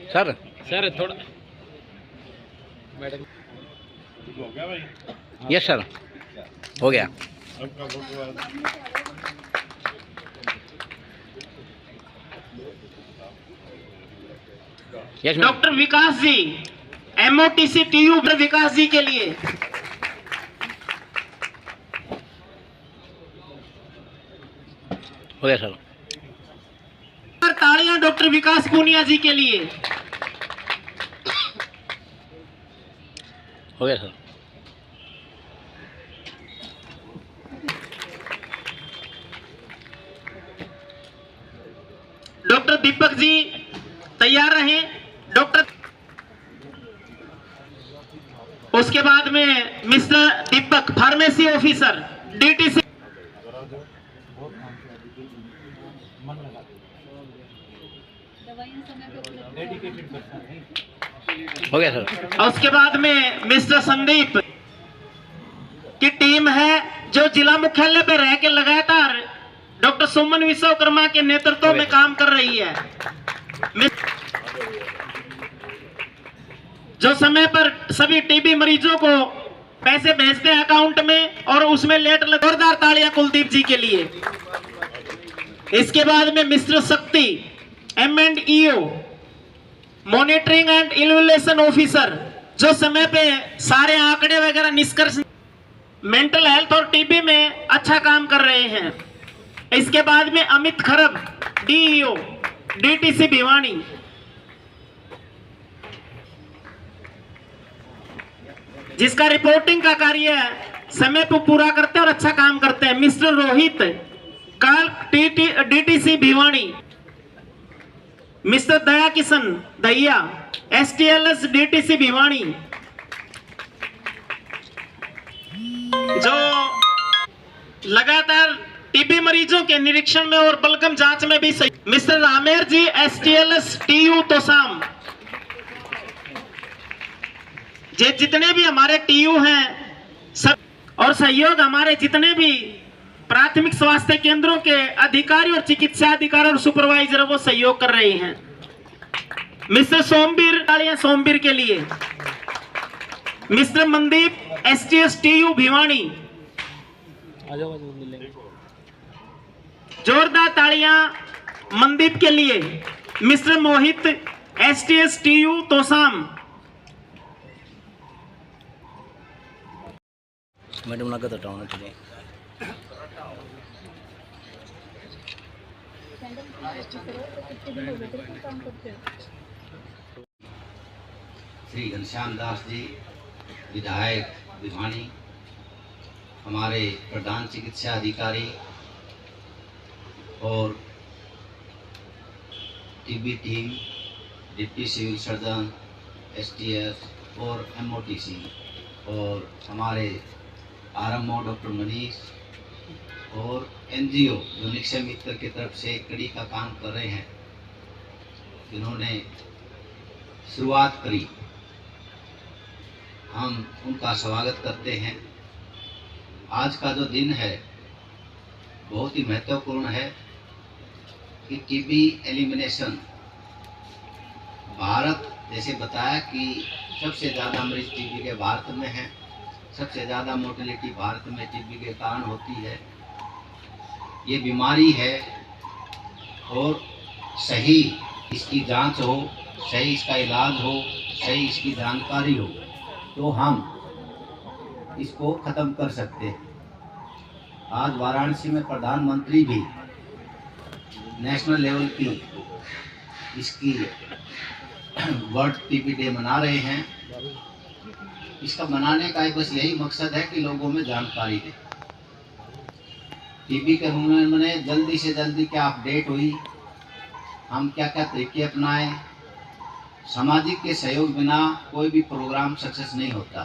Sir sir थोड़ा madam हो गया भाई? यस सर, हो गया। सबका फोटो यस डॉक्टर विकास जी, एमओटीसी टीयू विकास जी के लिए हो गया सर। तालियां डॉक्टर विकास पूनिया जी के लिए। हो गया सर। डॉक्टर दीपक जी तैयार रहें। डॉक्टर, उसके बाद में मिस्टर दीपक फार्मेसी ऑफिसर डीटीसी। हो गया सर। और उसके बाद में मिस्टर संदीप की टीम है जो जिला मुख्यालय पे रह के लगातार डॉक्टर सुमन विश्वकर्मा के नेतृत्व में काम कर रही है। जो समय पर सभी टीबी मरीजों को पैसे भेजते हैं अकाउंट में और उसमें लेट जोरदार तालियां कुलदीप जी के लिए। इसके बाद में मिस्टर शक्ति M&EO monitoring and evaluation officer, जो समय पे सारे आंकड़े वगैरह निष्कर्ष मेंटल हेल्थ और टीबी में अच्छा काम कर रहे हैं। इसके बाद में अमित खरब DEO DTC भिवानी, जिसका रिपोर्टिंग का कार्य समय पर पूरा करते हैं और अच्छा काम करते हैं। मिस्टर रोहित काल DTC भिवानी, मिस्टर दया किशन दहिया STLS DTC भिवानी, जो लगातार टीबी मरीजों के निरीक्षण में और बलगम जांच में भी सही। मिस्टर रामेर जी STLS TU तोसाम, ये जितने भी हमारे TU हैं सब, और सहयोग हमारे जितने भी प्राथमिक स्वास्थ्य केंद्रों के अधिकारी और चिकित्सा अधिकारी और सुपरवाइजर वो सहयोग कर रहे हैं। मिस्टर सोमवीर, तालियां सोमवीर के लिए। Mister Mandeep STS TU Bhiwani, जोरदार तालियां मनदीप के लिए। मिस्टर मोहित STS TU तोसाम। मैडम नगद हटाना चाहिए। श्री घनश्याम दास जी विधायक भिवानी, हमारे प्रधान चिकित्सा अधिकारी और TB team, deputy civil surgeon STS और MOTC, और हमारे RMO डॉक्टर मनीष और NGO जो निक्षय मित्र की तरफ से कड़ी का काम कर रहे हैं, जिन्होंने शुरुआत करी, हम उनका स्वागत करते हैं। आज का जो दिन है बहुत ही महत्वपूर्ण है कि टीबी एलिमिनेशन, भारत जैसे बताया कि सबसे ज़्यादा मरीज टीबी के भारत में हैं, सबसे ज़्यादा मोर्टेलिटी भारत में टीबी के कारण होती है। ये बीमारी है और सही इसकी जांच हो, सही इसका इलाज हो, सही इसकी जानकारी हो तो हम इसको ख़त्म कर सकते हैं। आज वाराणसी में प्रधानमंत्री भी नेशनल लेवल की इसकी वर्ल्ड टीबी डे मना रहे हैं। इसका मनाने का बस यही मकसद है कि लोगों में जानकारी दे। टीबी के उन्होंने जल्दी से जल्दी क्या अपडेट हुई, हम क्या क्या तरीके अपनाएं। सामाजिक के सहयोग बिना कोई भी प्रोग्राम सक्सेस नहीं होता।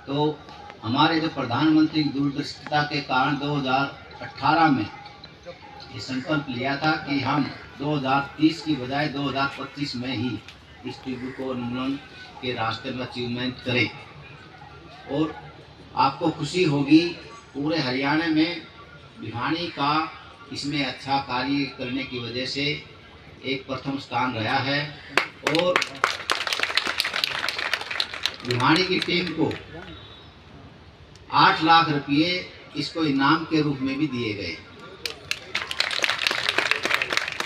तो हमारे जो प्रधानमंत्री की दूरदर्शिता के कारण 2018 में ये संकल्प लिया था कि हम 2030 की बजाय 2025 में ही इस टीबी को उन्मूलन के रास्ते में अचीवमेंट करें। और आपको खुशी होगी, पूरे हरियाणा में भिवानी का इसमें अच्छा कार्य करने की वजह से एक प्रथम स्थान रहा है और भिवानी की टीम को 8 लाख रुपये इसको इनाम के रूप में भी दिए गए।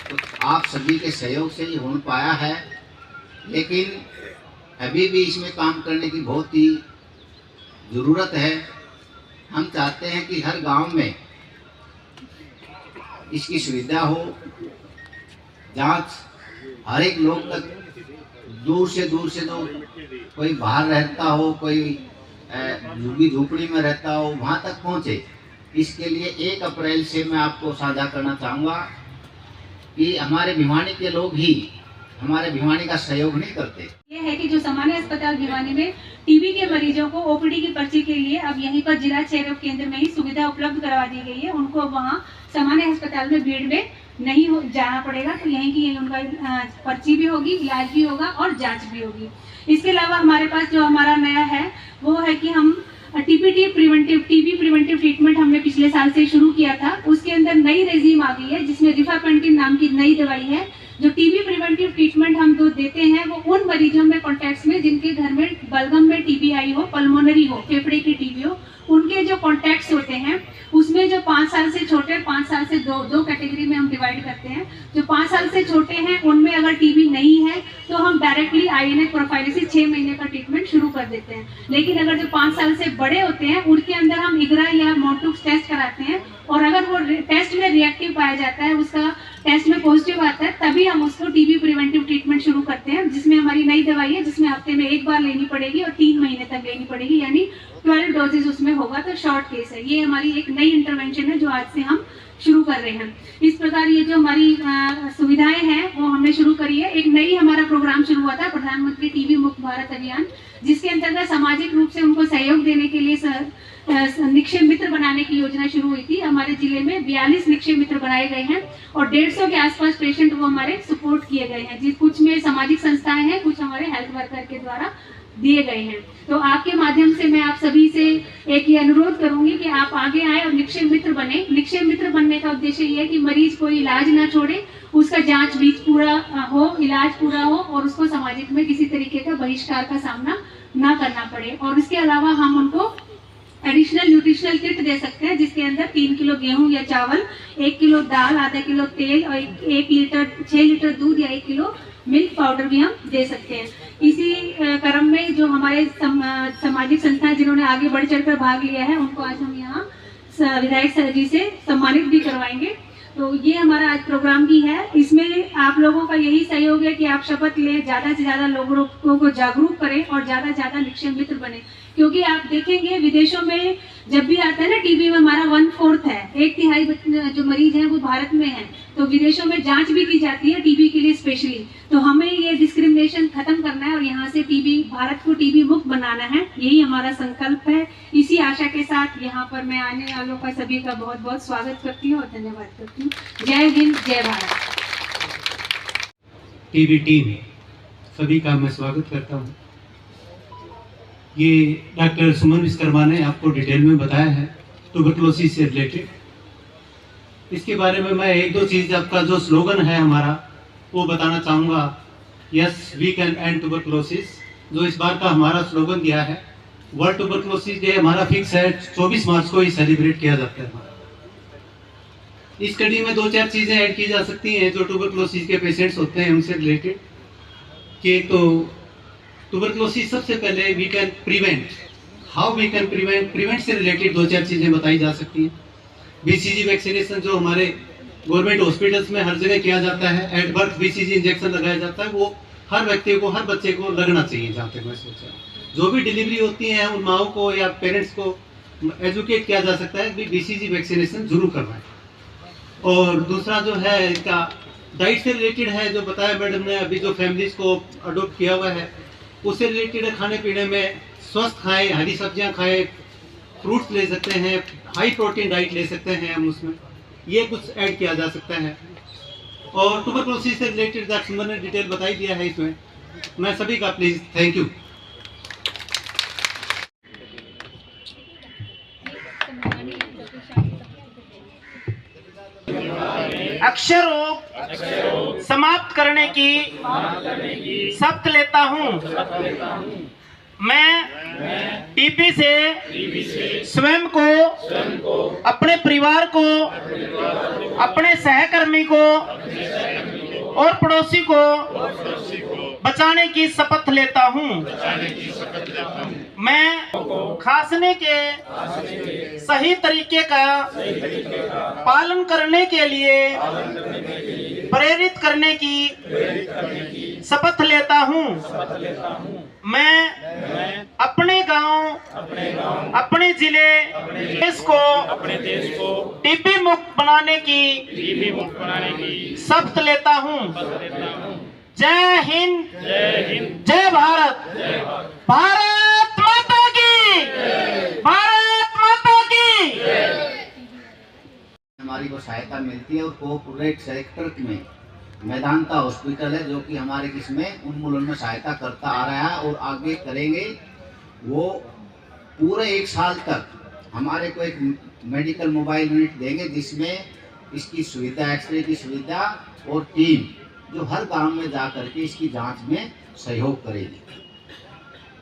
तो आप सभी के सहयोग से ही हो पाया है, लेकिन अभी भी इसमें काम करने की बहुत ही ज़रूरत है। हम चाहते हैं कि हर गांव में इसकी सुविधा हो, जांच हर एक लोग तक दूर से जो कोई बाहर रहता हो, कोई झुग्गी झोपड़ी में रहता हो, वहाँ तक पहुँचे। इसके लिए 1 अप्रैल से मैं आपको साझा करना चाहूँगा कि हमारे भिवानी के लोग ही हमारे भिवानी का सहयोग नहीं करते। ये है कि जो सामान्य अस्पताल भिवानी में टीबी के मरीजों को ओपीडी की पर्ची के लिए अब यहीं पर जिला क्षय रोग केंद्र में ही सुविधा उपलब्ध करवा दी गई है। उनको वहाँ सामान्य अस्पताल में भीड़ में नहीं जाना पड़ेगा, तो यहीं की उनका पर्ची भी होगी, इलाज भी होगा और जांच भी होगी। इसके अलावा हमारे पास जो हमारा नया है वो है कि हम टीबी प्रिवेंटिव ट्रीटमेंट हमने पिछले साल से शुरू किया था। उसके अंदर नई रेजीम आ गई है जिसमें रिफापेंटिन नाम की नई दवाई है। जो टीबी प्रिवेंटिव ट्रीटमेंट हम देते हैं वो उन मरीजों में कॉन्टैक्ट्स में जिनके घर में बलगम में टीबी आई हो, पल्मोनरी हो, फेफड़े की टीबी हो, उनके जो कॉन्टैक्ट्स होते हैं उसमें जो 5 साल से छोटे, 5 साल से दो कैटेगरी में हम डिवाइड करते हैं। जो 5 साल से छोटे हैं उनमें अगर टीबी नहीं है तो हम डायरेक्टली आईएनए प्रोफाइलिसिस 6 महीने का ट्रीटमेंट शुरू कर देते हैं। लेकिन अगर जो 5 साल से बड़े होते हैं उनके अंदर हम इग्रा या मोटुक्स टेस्ट कराते हैं और अगर वो टेस्ट में रिएक्टिव पाया जाता है, उसका टेस्ट में पॉजिटिव आता है, तभी हम उसको टीबी प्रिवेंटिव ट्रीटमेंट शुरू करते हैं, जिसमें हमारी नई दवाई है जिसमें हफ्ते में 1 बार लेनी पड़ेगी और 3 महीने तक लेनी पड़ेगी, यानी 12 डोजेज उसमें होगा। तो शॉर्ट केस है, ये हमारी एक नई इंटरवेंशन है जो आज से हम शुरू कर रहे हैं। इस प्रकार ये जो हमारी सुविधाएं हैं वो हमने शुरू करी है। एक नई हमारा प्रोग्राम शुरू हुआ था, प्रधानमंत्री टीबी मुक्त भारत अभियान, जिसके अंतर्गत सामाजिक रूप से उनको सहयोग देने के लिए निक्षय मित्र बनाने की योजना शुरू हुई थी। हमारे जिले में 42 निक्षय मित्र बनाए गए हैं और 150 के आसपास पेशेंट वो हमारे सपोर्ट किए गए हैं, जिस कुछ में सामाजिक संस्थाएं हैं, कुछ हमारे हेल्थ वर्कर के द्वारा दिए गए हैं। तो आपके माध्यम से मैं आप सभी से एक ही अनुरोध करूंगी कि आप आगे आए और निक्षय मित्र बने। निक्षय मित्र बनने का उद्देश्य ये है कि मरीज कोई इलाज ना छोड़े, उसका जांच बीच पूरा हो, इलाज पूरा हो और उसको सामाजिक में किसी तरीके का बहिष्कार का सामना ना करना पड़े। और इसके अलावा हम उनको एडिशनल न्यूट्रिशनल किट दे सकते हैं, जिसके अंदर 3 किलो गेहूं या चावल, 1 किलो दाल, आधा किलो तेल और 6 लीटर दूध या 1 किलो मिल्क पाउडर भी हम दे सकते हैं। इसी क्रम में जो हमारे सामाजिक संस्थाएं जिन्होंने आगे बढ़ चढ़कर भाग लिया है उनको आज हम यहाँ विधायक सर जी से सम्मानित भी करवाएंगे। तो ये हमारा आज प्रोग्राम भी है। इसमें आप लोगों का यही सहयोग है कि आप शपथ लें, ज़्यादा से ज़्यादा लोगों को जागरूक करें और ज़्यादा से ज़्यादा निक्षय मित्र बने। क्योंकि आप देखेंगे विदेशों में जब भी आता है ना टीबी में हमारा 1/4 है, 1/3 जो मरीज हैं वो भारत में हैं। तो विदेशों में जांच भी की जाती है टीबी के लिए स्पेशली। तो हमें ये डिस्क्रिमिनेशन खत्म करना है और यहाँ से भारत को टीबी मुक्त बनाना है, यही हमारा संकल्प है। इसी आशा के साथ यहाँ पर मैं आने वालों का सभी का बहुत बहुत स्वागत करती हूँ और धन्यवाद करती हूँ। जय हिंद, जय भारत। टीबी टीम सभी का मैं स्वागत करता हूँ। ये डॉक्टर सुमन विश्वकर्मा ने आपको डिटेल में बताया है ट्यूबरकुलोसिस से रिलेटेड। इसके बारे में मैं 1-2 चीज़, आपका जो स्लोगन है हमारा वो बताना चाहूँगा। Yes we can end tuberculosis, जो इस बार का हमारा स्लोगन दिया है। वर्ल्ड ट्यूबरकुलोसिस डे हमारा फिक्स है, 24 मार्च को ही सेलिब्रेट किया जाता है हमारा। इस कड़ी में 2-4 चीज़ें ऐड की जा सकती हैं जो ट्यूबरकुलोसिस के पेशेंट्स होते हैं उनसे रिलेटेड। कि तो ट्यूबरकुलोसिस सबसे पहले we can prevent, how we can prevent से रिलेटेड 2-4 चीज़ें बताई जा सकती हैं। बीसीजी वैक्सीनेशन जो हमारे गवर्नमेंट हॉस्पिटल्स में हर जगह किया जाता है, एट बर्थ बीसीजी इंजेक्शन लगाया जाता है, वो हर व्यक्ति को, हर बच्चे को लगना चाहिए। जहाँ तक मैं सोचा, जो भी डिलीवरी होती है उन माओं को या पेरेंट्स को एजुकेट किया जा सकता है कि बीसीजी वैक्सीनेशन जरूर करवाएं। और दूसरा जो है इसका डाइट से रिलेटेड है, जो बताया मैडम ने, अभी जो फैमिलीज को अडोप्ट किया हुआ है उससे रिलेटेड है। खाने पीने में स्वस्थ खाएं, हरी सब्जियां खाएं, फ्रूट्स ले सकते हैं, हाई प्रोटीन डाइट ले सकते हैं हम, उसमें ये कुछ ऐड किया जा सकता है। और ट्यूबरकुलोसिस से रिलेटेड डॉक्टर सुमन ने डिटेल बताई दिया है इसमें। मैं सभी का प्लीज थैंक यू। अक्षर रोग समाप्त करने की शपथ लेता हूँ। मैं टीबी से स्वयं को, अपने परिवार को, अपने सहकर्मी को और पड़ोसी को बचाने की शपथ लेता हूँ। मैं खांसने के सही तरीके का पालन करने के लिए प्रेरित करने की शपथ लेता हूँ। मैं अपने गांव, अपने जिले, देश को टीबी मुक्त बनाने की शपथ लेता हूँ। जय हिंद, जय भारत, भारत माता की, भारत माता की। हमारी को सहायता मिलती है और कोऑपरेट सेक्टर में मैदानता हॉस्पिटल है जो कि हमारे किसमें उन्मूलन में सहायता करता आ रहा है और आगे करेंगे। वो पूरे 1 साल तक हमारे को एक मेडिकल मोबाइल यूनिट देंगे जिसमें इसकी सुविधा, एक्सरे की सुविधा और टीम जो हर गांव में जा करके इसकी जांच में सहयोग करेगी।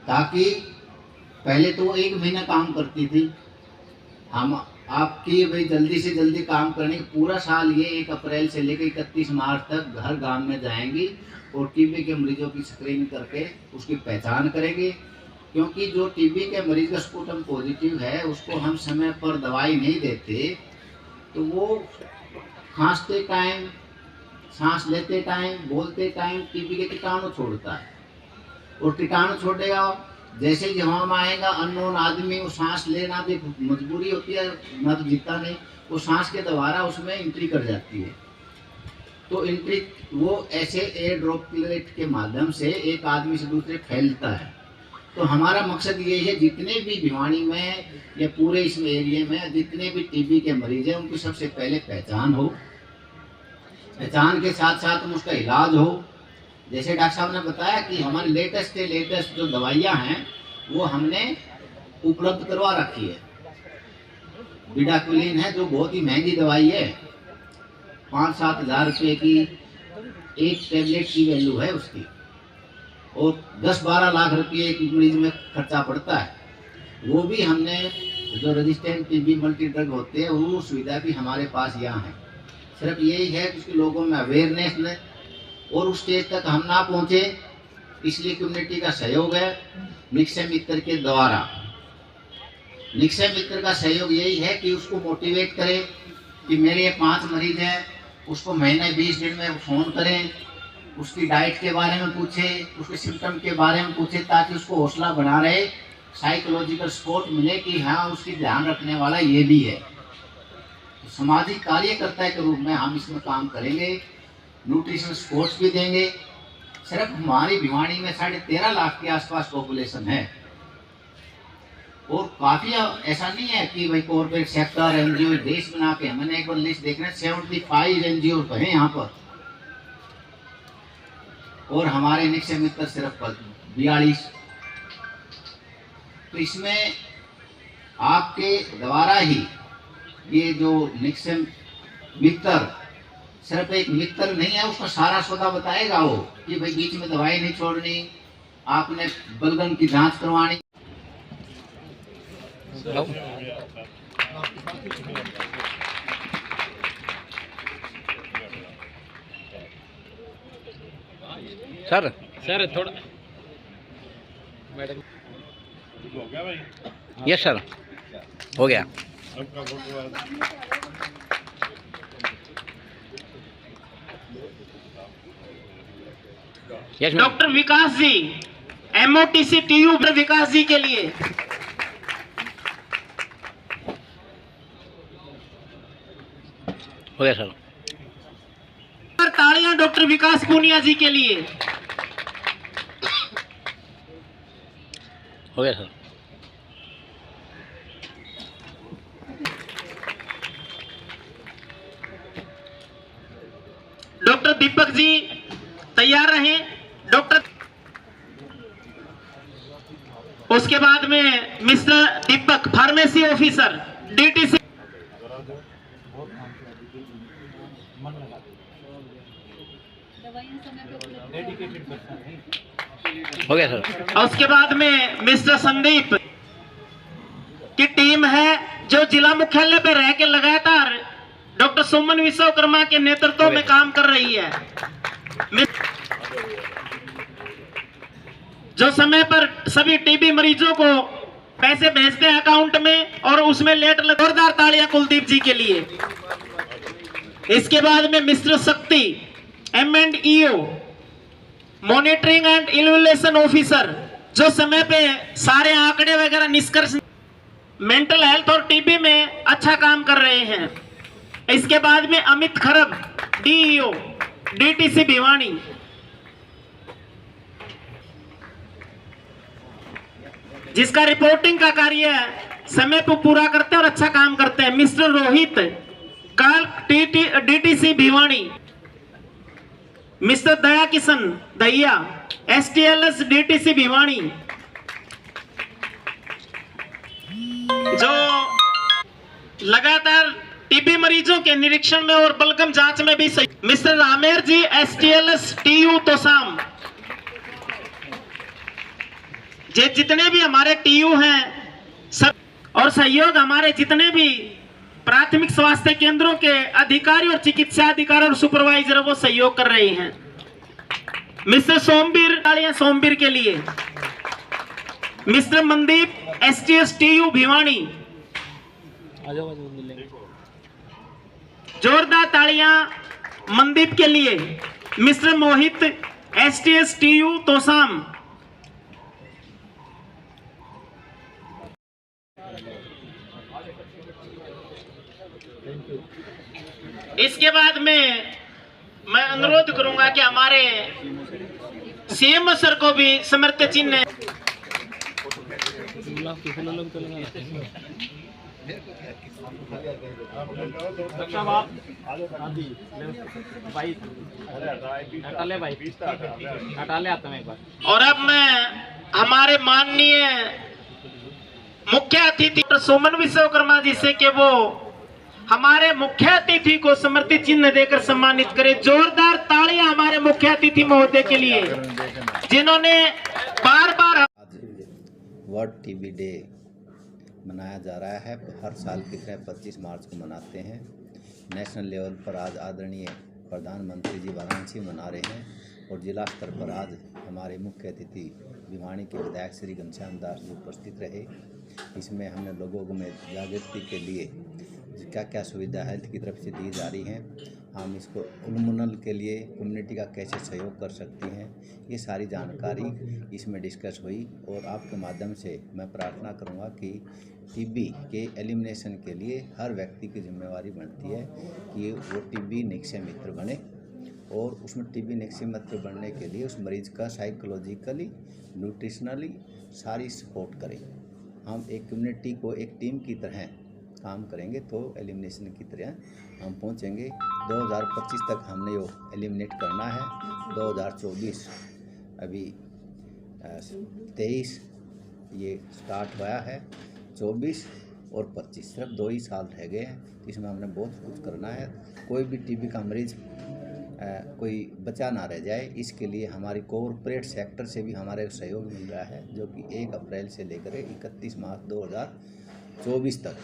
ताकि पहले तो वो 1 महीना काम करती थी, हम आपकी भाई जल्दी से जल्दी काम करने की पूरा साल ये 1 अप्रैल से लेकर 31 मार्च तक हर गांव में जाएंगी और टीबी के मरीजों की स्क्रीनिंग करके उसकी पहचान करेंगे। क्योंकि जो टीबी के मरीज का स्पुटम पॉजिटिव है उसको हम समय पर दवाई नहीं देते तो वो खांसते टाइम, सांस लेते टाइम, बोलते टाइम टीबी के कीटाणु छोड़ता है और कीटाणु छोड़ेगा। जैसे ही जहाँ में आएगा अननोन आदमी, वो सांस लेना भी मजबूरी होती है, न तो जीता नहीं, वो सांस के द्वारा उसमें एंट्री कर जाती है। तो एंट्री वो ऐसे एयर ड्रॉपलेट के माध्यम से एक आदमी से दूसरे फैलता है। तो हमारा मकसद ये है जितने भी भिवानी में या पूरे इस एरिया में जितने भी टीबी के मरीज हैं उनकी सबसे पहले पहचान हो, पहचान के साथ साथ उसका इलाज हो। जैसे डॉक्टर साहब ने बताया कि हमारी लेटेस्ट जो दवाइयाँ हैं वो हमने उपलब्ध करवा रखी है। बिडाक्विलिन है जो बहुत ही महंगी दवाई है, 5-7 हज़ार रुपये की एक टैबलेट की वैल्यू है उसकी और 10-12 लाख रुपये एक मरीज में खर्चा पड़ता है। वो भी हमने जो रेजिस्टेंट टीबी मल्टी ड्रग होते हैं वो सुविधा भी हमारे पास यहाँ है। सिर्फ यही है कि उसके लोगों में अवेयरनेस न और उस स्टेज तक हम ना पहुँचे, इसलिए कम्युनिटी का सहयोग है निक्षय मित्र के द्वारा। निक्षय मित्र का सहयोग यही है कि उसको मोटिवेट करें कि मेरे ये 5 मरीज हैं, उसको महीने 20 दिन में फ़ोन करें, उसकी डाइट के बारे में पूछें, उसके सिम्टम के बारे में पूछें ताकि उसको हौसला बना रहे, साइकोलॉजिकल सपोर्ट मिले कि हाँ उसकी ध्यान रखने वाला ये भी है। तो सामाजिक कार्यकर्ता के रूप में हम इसमें काम करेंगे, न्यूट्रिशन सपोर्ट्स भी देंगे। सिर्फ हमारी भिवानी में 13.5 लाख के आसपास पॉपुलेशन है और काफ़ी ऐसा नहीं है कि भाई कॉर्पोरेट सेक्टर एनजीओ देश बना के, मैंने एक बार लिस्ट देखना 75 एनजीओ तो है यहाँ पर और हमारे निक्षय मित्र सिर्फ 42। तो इसमें आपके द्वारा ही ये जो निक्षय मित्र सिर्फ एक मित्र नहीं है, उसका सारा सौदा बताएगा वो कि भाई बीच में दवाई नहीं छोड़नी, आपने बलगम की जांच करवानी। सर थोड़ा ठीक हो गया भाई? यस सर, हो गया। सबका बहुत बहुत यस मैम। डॉक्टर विकास जी, एमओटीसी टीयू विकास जी के लिए हो गया सर। तालियां डॉक्टर विकास पूनिया जी के लिए। हो गया सर। डॉक्टर दीपक जी तैयार रहें। डॉक्टर उसके बाद में मिस्टर दीपक फार्मेसी ऑफिसर डीटीसी हो गया सर। और उसके बाद में मिस्टर संदीप की टीम है जो जिला मुख्यालय पे रह के लगातार डॉक्टर सुमन विश्वकर्मा के नेतृत्व में काम कर रही है, जो समय पर सभी टीबी मरीजों को पैसे भेजते हैं अकाउंट में और उसमें लेट जोरदार तालियां कुलदीप जी के लिए। इसके बाद में मिस्टर शक्ति M&EO monitoring and evaluation officer, जो समय पे सारे आंकड़े वगैरह निष्कर्ष मेंटल हेल्थ और टीबी में अच्छा काम कर रहे हैं। इसके बाद में अमित खरब DEO DTC भिवानी, जिसका रिपोर्टिंग का कार्य समय पर पूरा करते हैं और अच्छा काम करते हैं। मिस्टर रोहित काल DTC भिवानी, मिस्टर दया किशन दहिया STLS DTC भिवानी, जो लगातार टीबी मरीजों के निरीक्षण में और बलगम जांच में भी सही। मिस्टर रामेर जी STLS TU तोसाम, जितने भी हमारे TU हैं सब, और सहयोग हमारे जितने भी प्राथमिक स्वास्थ्य केंद्रों के अधिकारी और चिकित्सा अधिकारी और सुपरवाइजर वो सहयोग कर रहे हैं। मिस्टर सोमवीर सोमवीर के लिए, mister Mandeep STS TU Bhiwani, जोरदार तालियां मनदीप के लिए। मिस्टर मोहित STS TU तोसाम, इसके बाद में मैं अनुरोध करूंगा कि हमारे CM सर को भी समर्थ चिन्ह और अब मैं हमारे माननीय मुख्य अतिथि सुमन विश्वकर्मा जी से कि वो हमारे मुख्य अतिथि को समर्पित चिन्ह देकर सम्मानित करें। जोरदार तालियां हमारे मुख्य अतिथि महोदय के लिए, जिन्होंने बार बार। आज वर्ल्ड टीबी डे मनाया जा रहा है। हर साल की तरह 25 मार्च को मनाते हैं। नेशनल लेवल पर आज आदरणीय प्रधानमंत्री जी वाराणसी मना रहे हैं और जिला स्तर पर आज हमारे मुख्य अतिथि भिवानी के विधायक श्री घनश्याम दास जी उपस्थित रहे। इसमें हमने लोगों को में जागृति के लिए क्या क्या सुविधा हेल्थ की तरफ से दी जा रही हैं, हम इसको उन्मूलन के लिए कम्युनिटी का कैसे सहयोग कर सकती हैं, ये सारी जानकारी इसमें डिस्कस हुई। और आपके माध्यम से मैं प्रार्थना करूंगा कि टीबी के एलिमिनेशन के लिए हर व्यक्ति की जिम्मेवारी बनती है कि वो टीबी निक्षय मित्र बने और उसमें टीबी निक्षय मित्र बनने के लिए उस मरीज का साइकोलॉजिकली न्यूट्रिशनली सारी सपोर्ट करें। हम एक कम्युनिटी को एक टीम की तरह काम करेंगे तो एलिमिनेशन की तरह हम पहुंचेंगे। 2025 तक हमने वो एलिमिनेट करना है। 2024 अभी 23 ये स्टार्ट हुआ है, 24 और 25 सिर्फ 2 ही साल रह गए हैं। इसमें हमने बहुत कुछ करना है। कोई भी टीबी का मरीज कोई बचा ना रह जाए, इसके लिए हमारी कॉरपोरेट सेक्टर से भी हमारे सहयोग मिल रहा है, जो कि 1 अप्रैल से लेकर 31 मार्च 2024 तक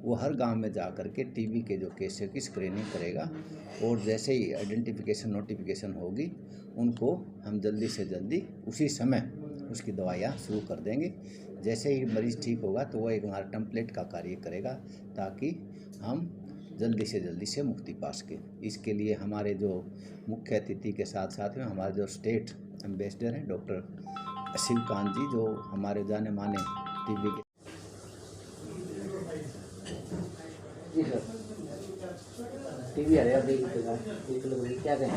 वो हर गांव में जा कर के टीबी के जो केसेस की स्क्रीनिंग करेगा और जैसे ही आइडेंटिफिकेशन नोटिफिकेशन होगी उनको हम जल्दी से जल्दी उसी समय उसकी दवाइयाँ शुरू कर देंगे। जैसे ही मरीज़ ठीक होगा तो वो एक हमारा टेम्पलेट का कार्य करेगा ताकि हम जल्दी से मुक्ति पा सकें। इसके लिए हमारे जो मुख्य अतिथि के साथ साथ में हमारे जो स्टेट एम्बेसडर हैं डॉक्टर शिवकांत जी, जो हमारे जाने माने टीबी के जी सर टीबी आ रहा है, क्या कहें?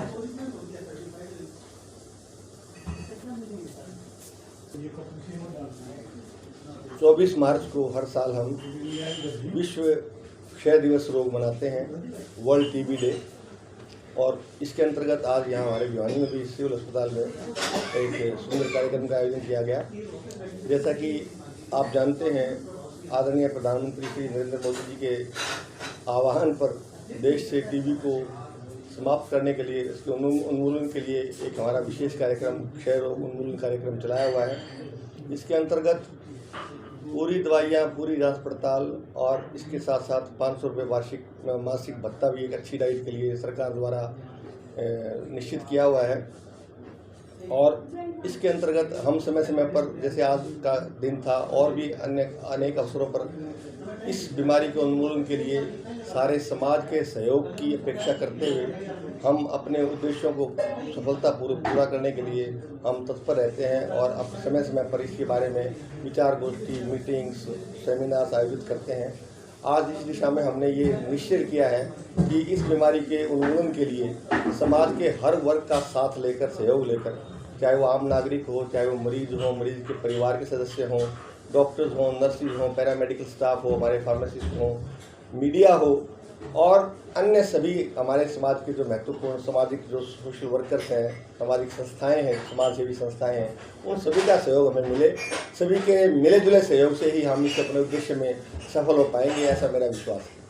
24 मार्च को हर साल हम विश्व क्षय दिवस रोग मनाते हैं, वर्ल्ड टीबी डे। और इसके अंतर्गत आज यहाँ हमारे भिवानी में भी सिविल अस्पताल में एक सुंदर कार्यक्रम का आयोजन किया गया। जैसा कि आप जानते हैं, आदरणीय प्रधानमंत्री श्री नरेंद्र मोदी जी के आह्वान पर देश से टीबी को समाप्त करने के लिए, इसके उन्मूलन के लिए एक हमारा विशेष कार्यक्रम क्षय रोग उन्मूलन कार्यक्रम चलाया हुआ है। इसके अंतर्गत पूरी दवाइयाँ, पूरी जांच पड़ताल और इसके साथ साथ 500 रुपये मासिक भत्ता भी एक अच्छी डाइट के लिए सरकार द्वारा निश्चित किया हुआ है। और इसके अंतर्गत हम समय समय पर, जैसे आज का दिन था और भी अन्य अनेक अवसरों पर, इस बीमारी के उन्मूलन के लिए सारे समाज के सहयोग की अपेक्षा करते हुए हम अपने उद्देश्यों को सफलतापूर्वक पूरा करने के लिए हम तत्पर रहते हैं और अब समय समय पर इसके बारे में विचार गोष्ठी, मीटिंग्स, सेमिनार्स आयोजित करते हैं। आज इस दिशा में हमने ये निश्चय किया है कि इस बीमारी के उन्मूलन के लिए समाज के हर वर्ग का साथ लेकर, सहयोग लेकर, चाहे वो आम नागरिक हो, चाहे वो मरीज हो, मरीज के परिवार के सदस्य हों, डॉक्टर्स हों, नर्सिस हों, पैरामेडिकल स्टाफ हो, हमारे फार्मासिस्ट हों, मीडिया हो और अन्य सभी हमारे समाज के जो महत्वपूर्ण सामाजिक जो सोशल वर्कर्स हैं, सामाजिक संस्थाएं हैं, समाज सेवी संस्थाएं हैं, उन सभी का सहयोग हमें मिले। सभी के मिले जुले सहयोग से ही हम इस अपने उद्देश्य में सफल हो पाएंगे, ऐसा मेरा विश्वास है।